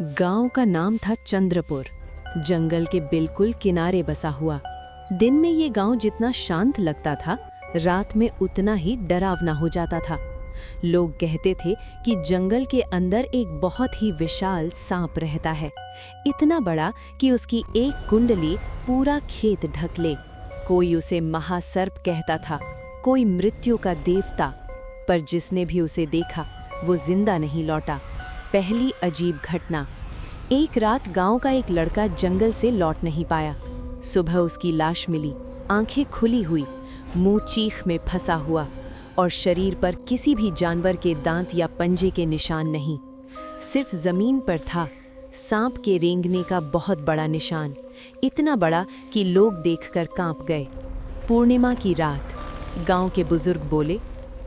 गांव का नाम था चंद्रपुर। जंगल के बिल्कुल किनारे बसा हुआ। दिन में ये गांव जितना शांत लगता था, रात में उतना ही डरावना हो जाता था। लोग कहते थे कि जंगल के अंदर एक बहुत ही विशाल सांप रहता है, इतना बड़ा कि उसकी एक कुंडली पूरा खेत ढक ले। कोई उसे महासर्प कहता था, कोई मृत्यु का देवता। पर जिसने भी उसे देखा वो जिंदा नहीं लौटा। पहली अजीब घटना। एक रात गांव का एक लड़का जंगल से लौट नहीं पाया। सुबह उसकी लाश मिली, आंखें खुली हुई, मुंह चीख में फंसा हुआ और शरीर पर किसी भी जानवर के दांत या पंजे के निशान नहीं। सिर्फ जमीन पर था सांप के रेंगने का बहुत बड़ा निशान, इतना बड़ा कि लोग देखकर कांप गए। पूर्णिमा की रात। गांव के बुजुर्ग बोले,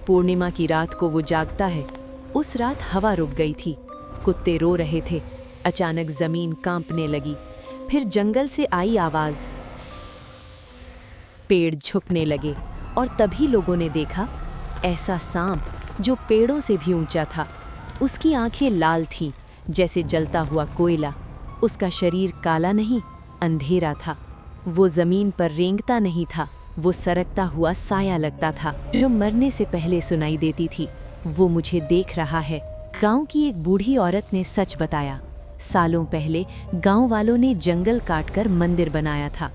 पूर्णिमा की रात को वो जागता है। उस रात हवा रुक गई थी, कुत्ते रो रहे थे। अचानक जमीन कांपने लगी। फिर जंगल से आई आवाज, "स्स।" पेड़ झुकने लगे और तभी लोगों ने देखा ऐसा सांप जो पेड़ों से भी ऊंचा था। उसकी आंखें लाल थीं, जैसे जलता हुआ कोयला। उसका शरीर काला नहीं, अंधेरा था। वो जमीन पर रेंगता नहीं था, वो सरकता हुआ साया लगता था जो मरने से पहले सुनाई देती थी। वो मुझे देख रहा है। गांव की एक बूढ़ी औरत ने सच बताया। सालों पहले गांव वालों ने जंगल काटकर मंदिर बनाया था।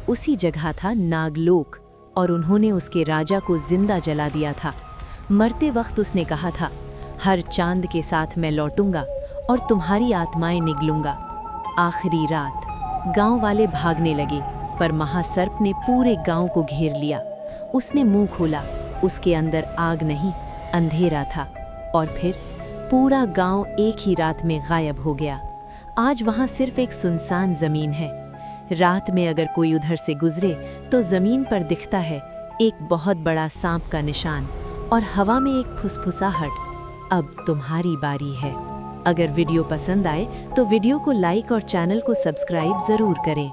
उसी जगह था नागलोक और उन्होंने उसके राजा को जिंदा जला दिया था। मरते वक्त उसने कहा था, हर चांद के साथ मैं लौटूंगा और तुम्हारी आत्माएं निगलूंगा। आखिरी रात गांव वाले भागने लगे, पर महासर्प ने पूरे गांव को घेर लिया। उसने मुंह खोला, उसके अंदर आग नहीं, अंधेरा था। और फिर पूरा गांव एक ही रात में गायब हो गया। आज वहां सिर्फ एक सुनसान जमीन है। रात में अगर कोई उधर से गुजरे तो जमीन पर दिखता है एक बहुत बड़ा सांप का निशान और हवा में एक फुसफुसाहट। अब तुम्हारी बारी है। अगर वीडियो पसंद आए तो वीडियो को लाइक और चैनल को सब्सक्राइब जरूर करें।